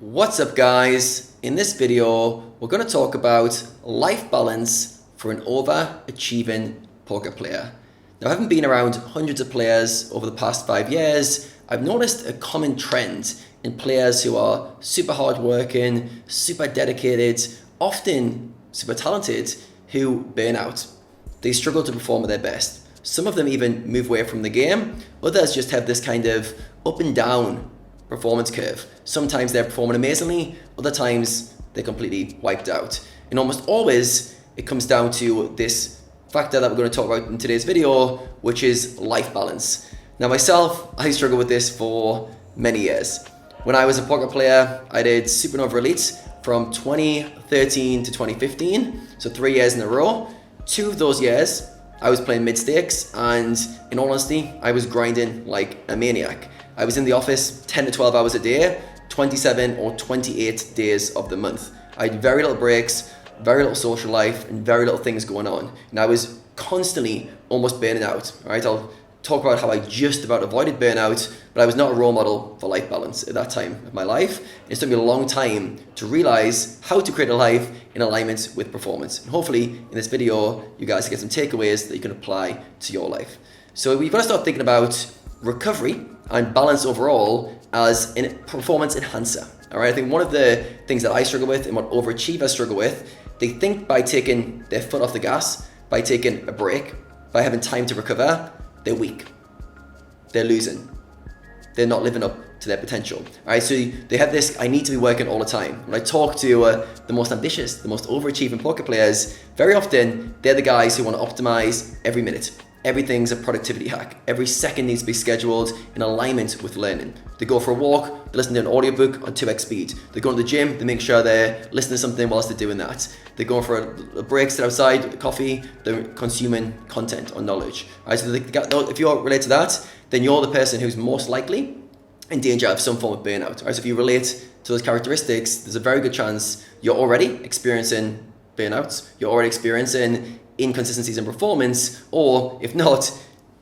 What's up, guys? In this video, we're going to talk about life balance for an overachieving poker player. Now, having been around hundreds of players over the past 5 years, I've noticed a common trend in players who are super hardworking, super dedicated, often super talented, who burn out. They struggle to perform at their best. Some of them even move away from the game. Others just have this kind of up and down performance curve. Sometimes they're performing amazingly, other times they're completely wiped out. And almost always it comes down to this factor that we're going to talk about in today's video, which is life balance. Now myself, I struggled with this for many years. When I was a poker player, I did Supernova Elite from 2013 to 2015, so 3 years in a row. 2 of those years, I was playing mid-stakes, and in all honesty, I was grinding like a maniac. I was in the office 10 to 12 hours a day, 27 or 28 days of the month. I had very little breaks, very little social life, and very little things going on. And I was constantly almost burning out. All right, I'll talk about how I just about avoided burnout, but I was not a role model for life balance at that time of my life. It took me a long time to realize how to create a life in alignment with performance. And hopefully in this video, you guys get some takeaways that you can apply to your life. So we've got to start thinking about recovery and balance overall as a performance enhancer. All right, I think one of the things that I struggle with and what overachievers struggle with, they think by taking their foot off the gas, by taking a break, by having time to recover, they're weak. They're losing. They're not living up to their potential. All right, so they have this, I need to be working all the time. When I talk to the most ambitious, the most overachieving poker players, very often they're the guys who want to optimize every minute. Everything's a productivity hack. Every second needs to be scheduled in alignment with learning. They go for a walk, they listen to an audiobook on 2x speed. They go to the gym, they make sure they're listening to something whilst they're doing that. They go for a break, sit outside, coffee, they're consuming content or knowledge. All right, so if you're related to that, then you're the person who's most likely in danger of some form of burnout. All right, so if you relate to those characteristics, there's a very good chance you're already experiencing burnouts, you're already experiencing inconsistencies in performance, or if not,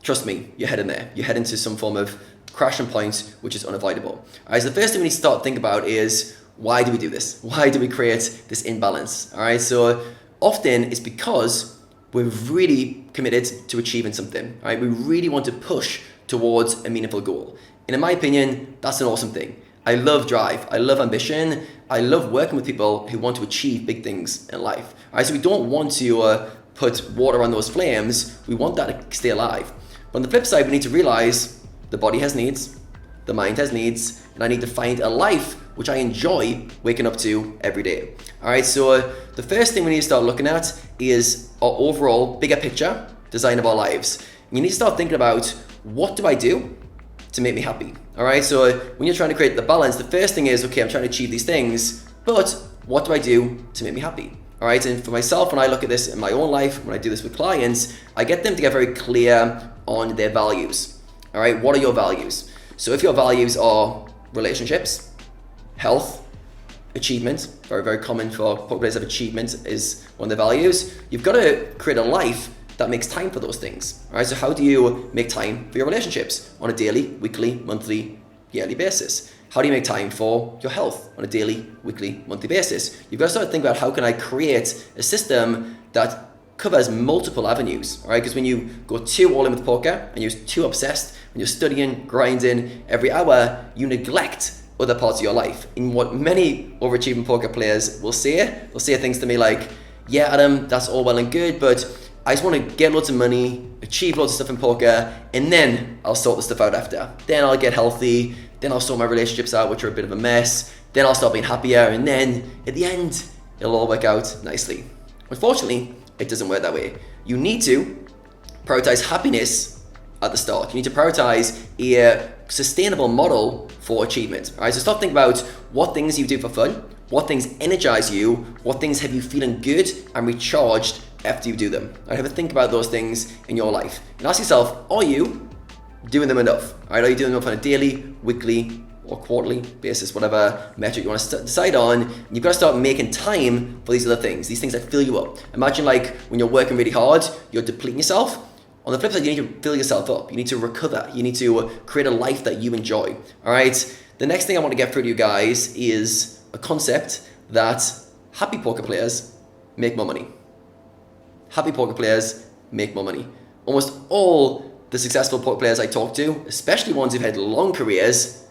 trust me, you're heading there. You're heading to some form of crashing point, which is unavoidable. All right, so the first thing we need to start thinking about is, why do we do this? Why do we create this imbalance? All right, so often it's because we're really committed to achieving something. All right, we really want to push towards a meaningful goal. And in my opinion, that's an awesome thing. I love drive, I love ambition, I love working with people who want to achieve big things in life. All right, so we don't want to put water on those flames, we want that to stay alive. But on the flip side, we need to realize the body has needs, the mind has needs, and I need to find a life which I enjoy waking up to every day. All right, so the first thing we need to start looking at is our overall bigger picture design of our lives. You need to start thinking about, what do I do to make me happy? All right, so when you're trying to create the balance, the first thing is, okay, I'm trying to achieve these things, but what do I do to make me happy? All right, and for myself, when I look at this in my own life, when I do this with clients, I get them to get very clear on their values. All right, what are your values? So if your values are relationships, health, achievement, very, very common for poker players, have achievement is one of their values. You've got to create a life that makes time for those things. All right, so how do you make time for your relationships on a daily, weekly, monthly, yearly basis? How do you make time for your health on a daily, weekly, monthly basis? You've got to start thinking about, how can I create a system that covers multiple avenues, all right? Because when you go too all in with poker and you're too obsessed, when you're studying, grinding every hour, you neglect other parts of your life. And what many overachieving poker players will say, they'll say things to me like, yeah, Adam, that's all well and good, but I just want to get loads of money, achieve loads of stuff in poker, and then I'll sort the stuff out after. Then I'll get healthy, then I'll sort my relationships out, which are a bit of a mess, then I'll start being happier, and then at the end, it'll all work out nicely. Unfortunately, it doesn't work that way. You need to prioritize happiness at the start. You need to prioritize a sustainable model for achievement. All right, so start thinking about what things you do for fun, what things energize you, what things have you feeling good and recharged after you do them. All right, have a think about those things in your life. And ask yourself, are you doing them enough? All right, are you doing them on a daily, weekly, or quarterly basis, whatever metric you want to decide on? You've got to start making time for these other things, these things that fill you up. Imagine like when you're working really hard, you're depleting yourself. On the flip side, you need to fill yourself up. You need to recover. You need to create a life that you enjoy. All right. The next thing I want to get through to you guys is a concept that happy poker players make more money. Happy poker players make more money. Almost all the successful poker players I talk to, especially ones who've had long careers,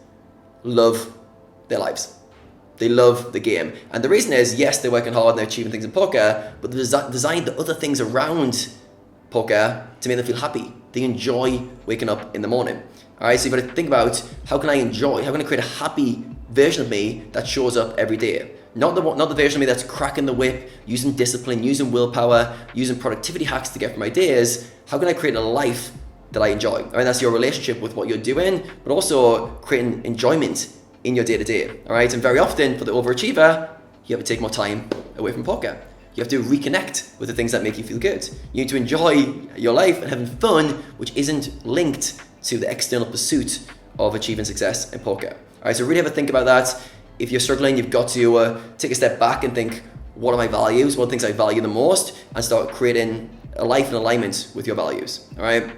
love their lives. They love the game. And the reason is, yes, they're working hard and they're achieving things in poker, but they've designed the other things around poker to make them feel happy. They enjoy waking up in the morning. All right, so you've got to think about how can I create a happy version of me that shows up every day. Not the version of me that's cracking the whip, using discipline, using willpower, using productivity hacks to get through my days. How can I create a life that I enjoy? All right, that's your relationship with what you're doing, but also creating enjoyment in your day-to-day. All right, and very often for the overachiever, you have to take more time away from poker. You have to reconnect with the things that make you feel good. You need to enjoy your life and having fun, which isn't linked to the external pursuit of achieving success in poker. All right, so really have a think about that. If you're struggling, you've got to take a step back and think, what are my values? What are the things I value the most? And start creating a life in alignment with your values. All right.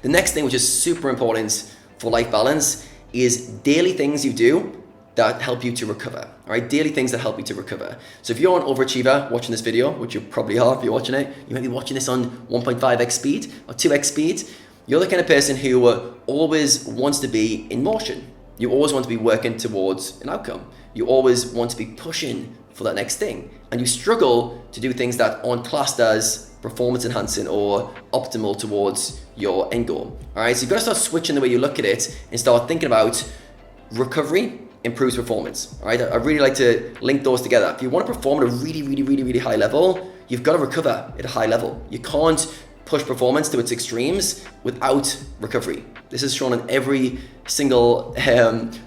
The next thing, which is super important for life balance, is daily things you do that help you to recover. All right, daily things that help you to recover. So if you're an overachiever watching this video, which you probably are if you're watching it, you might be watching this on 1.5x speed or 2x speed. You're the kind of person who always wants to be in motion. You always want to be working towards an outcome. You always want to be pushing for that next thing. And you struggle to do things that aren't classed as performance enhancing or optimal towards your end goal. All right, so you've got to start switching the way you look at it and start thinking about recovery improves performance. All right, I really like to link those together. If you want to perform at a really high level, you've got to recover at a high level. You can't push performance to its extremes without recovery. This is shown in every single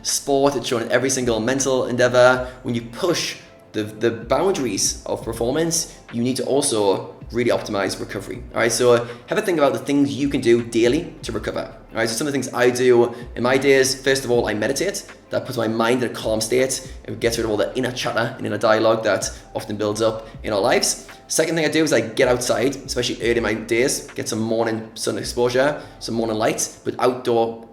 sport. It's shown in every single mental endeavor. When you push the boundaries of performance, you need to also really optimize recovery. All right, so have a think about the things you can do daily to recover. All right, so some of the things I do in my days, first of all, I meditate. That puts my mind in a calm state. It gets rid of all the inner chatter and inner dialogue that often builds up in our lives. Second thing I do is I get outside, especially early in my days, get some morning sun exposure, some morning light, but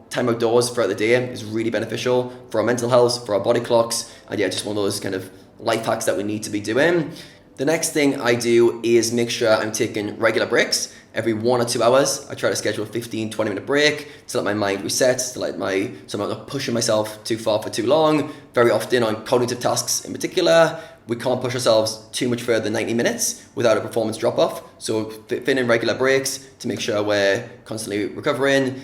time outdoors throughout the day is really beneficial for our mental health, for our body clocks, and yeah, just one of those kind of life hacks that we need to be doing. The next thing I do is make sure I'm taking regular breaks. Every 1 or 2 hours, I try to schedule a 15-20 minute break to let my mind reset, so I'm not pushing myself too far for too long. Very often on cognitive tasks in particular, we can't push ourselves too much further than 90 minutes without a performance drop-off. So fit in regular breaks to make sure we're constantly recovering.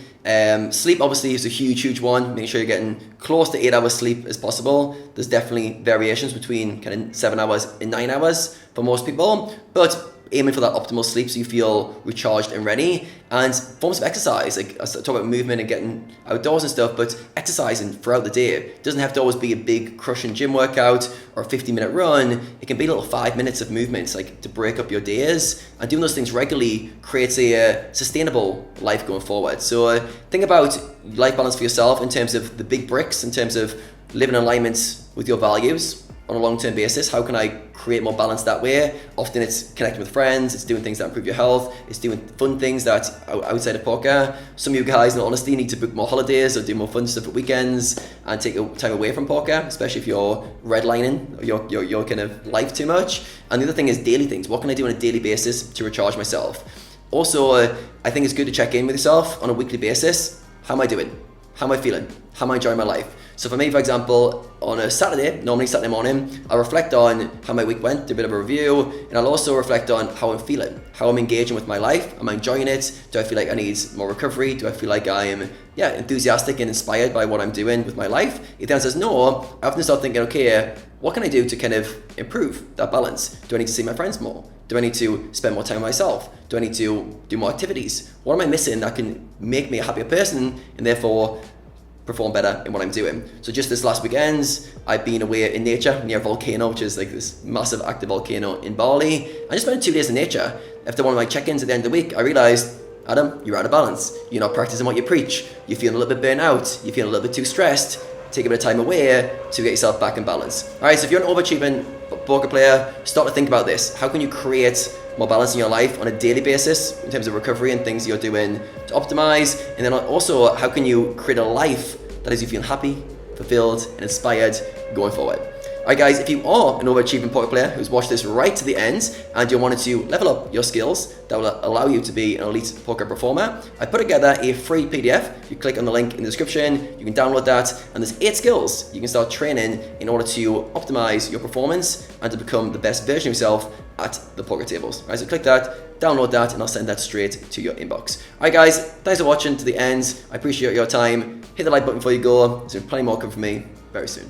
Sleep obviously is a huge one. Make sure you're getting close to 8 hours sleep as possible. There's definitely variations between kind of 7 hours and 9 hours for most people, but aiming for that optimal sleep so you feel recharged and ready. And forms of exercise, like I talk about movement and getting outdoors and stuff, but exercising throughout the day. It doesn't have to always be a big crushing gym workout or a 50-minute run. It can be little 5 minutes of movements, like to break up your days. And doing those things regularly creates a sustainable life going forward. So think about life balance for yourself in terms of the big bricks, in terms of living in alignment with your values on a long-term basis. How can I create more balance that way? Often it's connecting with friends, it's doing things that improve your health, it's doing fun things that outside of poker. Some of you guys, in all honesty, need to book more holidays or do more fun stuff at weekends and take time away from poker, especially if you're redlining your kind of life too much. And the other thing is daily things. What can I do on a daily basis to recharge myself? Also, I think it's good to check in with yourself on a weekly basis. How am I doing? How am I feeling? How am I enjoying my life? So for me, for example, on a Saturday, normally Saturday morning, I'll reflect on how my week went, do a bit of a review, and I'll also reflect on how I'm feeling, how I'm engaging with my life. Am I enjoying it? Do I feel like I need more recovery? Do I feel like I am enthusiastic and inspired by what I'm doing with my life? If the answer is no, I often start thinking, okay, what can I do to kind of improve that balance? Do I need to see my friends more? Do I need to spend more time with myself? Do I need to do more activities? What am I missing that can make me a happier person and therefore perform better in what I'm doing? So just this last weekend, I've been away in nature near a volcano, which is like this massive active volcano in Bali. I just spent 2 days in nature. After one of my check-ins at the end of the week, I realized, Adam, you're out of balance. You're not practicing what you preach. You're feeling a little bit burnt out. You're feeling a little bit too stressed. Take a bit of time away to get yourself back in balance. All right, so if you're an overachieving poker player, start to think about this. How can you create more balance in your life on a daily basis in terms of recovery and things you're doing to optimize? And then also, how can you create a life that is you feeling happy, fulfilled, and inspired going forward. Alright guys, if you are an overachieving poker player who's watched this right to the end and you wanted to level up your skills that will allow you to be an elite poker performer, I put together a free PDF. You click on the link in the description, you can download that, and there's 8 skills you can start training in order to optimize your performance and to become the best version of yourself at the poker tables. Alright, so click that, download that, and I'll send that straight to your inbox. Alright guys, thanks for watching to the end. I appreciate your time. Hit the like button before you go. There's plenty more coming from me very soon.